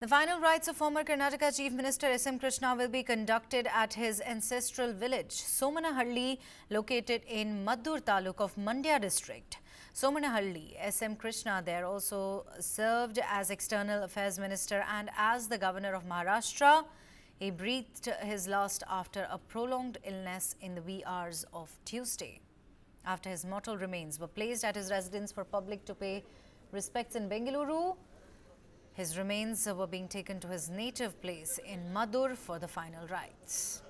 The final rites of former Karnataka Chief Minister S.M. Krishna will be conducted at his ancestral village, Somanahalli, located in Maddur Taluk of Mandya district. Somanahalli, S.M. Krishna there also served as External Affairs Minister and as the Governor of Maharashtra. He breathed his last after a prolonged illness in the wee hours of Tuesday. After his mortal remains were placed at his residence for public to pay respects in Bengaluru, his remains were being taken to his native place in Maddur for the final rites.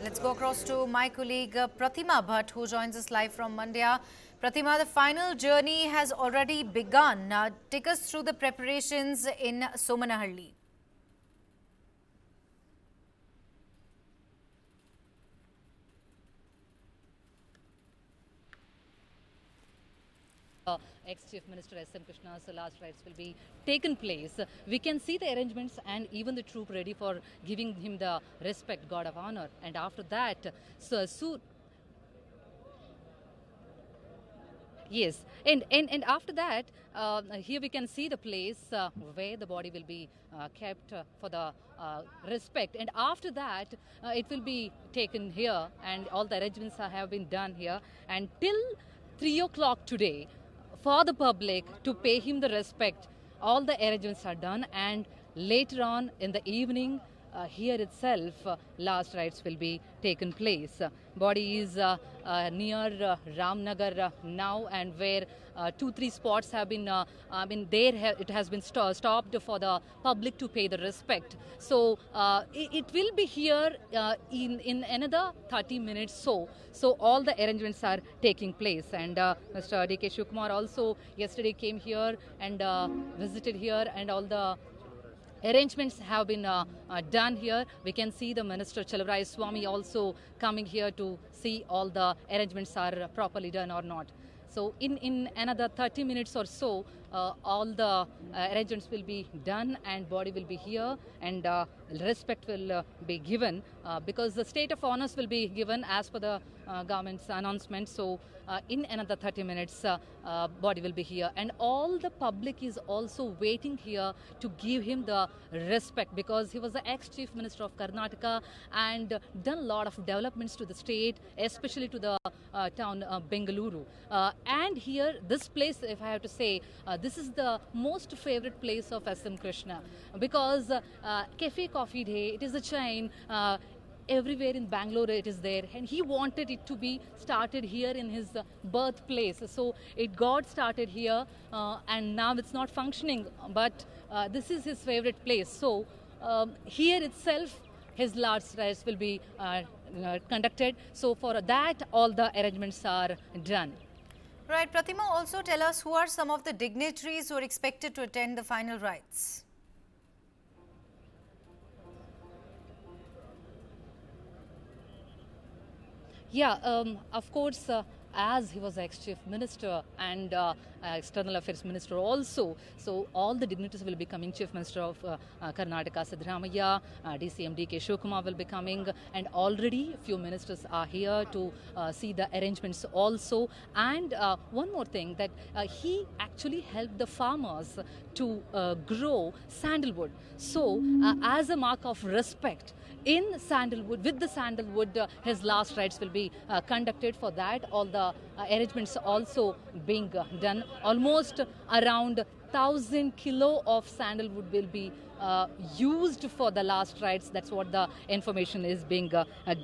Let's go across to my colleague Pratima Bhatt, who joins us live from Mandya. Pratima, the final journey has already begun. Take us through the preparations in Somanahalli. Ex-Chief Minister S.M. Krishna's last rites will be taken place. We can see the arrangements and even the troop ready for giving him the respect, God of honor. And after that, yes, and after that, here we can see the place where the body will be kept for the respect. And after that, it will be taken here, and all the arrangements have been done here. And till 3 o'clock today, for the public to pay him the respect, all the arrangements are done. And later on in the evening, here itself, last rites will be taken place. Body is near Ramnagar now, and where 2-3 spots have been, it has been stopped for the public to pay the respect. So it will be here in another 30 minutes. So all the arrangements are taking place, and Mr. D.K. Shivakumar also yesterday came here and visited here, and all the arrangements have been done here. We can see the Minister Chalavaraya Swamy also coming here to see all the arrangements are properly done or not. So in another 30 minutes or so, all the arrangements will be done and body will be here, and respect will be given because the state of honors will be given as per the government's announcement. So in another 30 minutes, body will be here, and all the public is also waiting here to give him the respect because he was the ex-Chief Minister of Karnataka and done a lot of developments to the state, especially to the town Bengaluru. And here, this place, if I have to say, this is the most favorite place of S.M. Krishna because Cafe Coffee Day, it is a chain. Everywhere in Bangalore it is there, and he wanted it to be started here in his birthplace. So it got started here, and now it's not functioning, but this is his favorite place. So here itself, his last rites will be conducted. So for that, all the arrangements are done. Right, Pratima, also tell us who are some of the dignitaries who are expected to attend the final rites. Yeah, of course, as he was ex-chief minister and external affairs minister also, so all the dignitaries will be coming. Chief Minister of Karnataka Siddaramaiah, DCM D.K. Shivakumar will be coming, and already few ministers are here to see the arrangements also. And one more thing, that he actually helped the farmers to grow sandalwood. So as a mark of respect, in sandalwood, with the sandalwood, his last rites will be conducted. For that, all the arrangements also being done. Almost around 1,000 kilo of sandalwood will be used for the last rites. That's what the information is being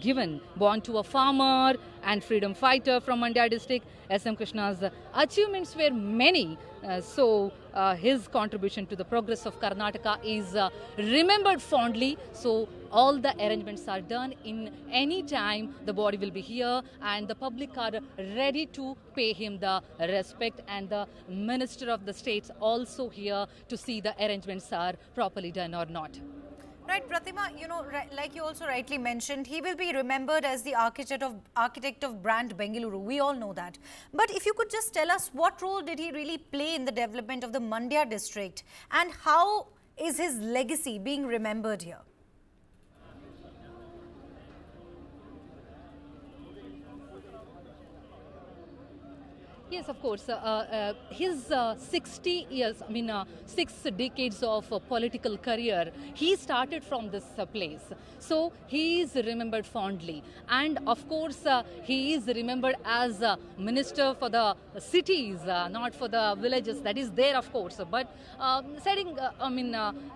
given. Born to a farmer and freedom fighter from Mandya district, S.M. Krishna's achievements were many. So his contribution to the progress of Karnataka is remembered fondly. So all the arrangements are done. In any time, the body will be here, and the public are ready to pay him the respect, and the Minister of the States also here to see the arrangements are properly done or not. Right, Pratima, you know, like you also rightly mentioned, he will be remembered as the architect of brand Bengaluru. We all know that. But if you could just tell us, what role did he really play in the development of the Mandya district, and how is his legacy being remembered here? Yes, of course. His 60 years, 6 decades of political career, he started from this place. So he is remembered fondly. And of course, he is remembered as minister for the cities, not for the villages. That is there, of course. But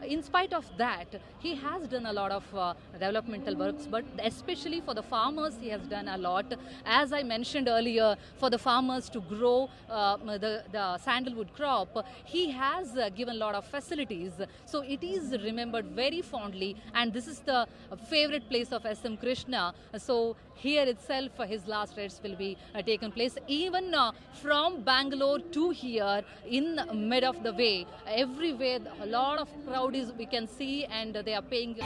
in spite of that, he has done a lot of developmental works, but especially for the farmers, he has done a lot. As I mentioned earlier, for the farmers to grow the sandalwood crop, he has given a lot of facilities. So it is remembered very fondly, and this is the favorite place of S.M. Krishna. So here itself, his last rites will be taken place. Even from Bangalore to here, in mid of the way, everywhere a lot of crowd is we can see, and they are paying.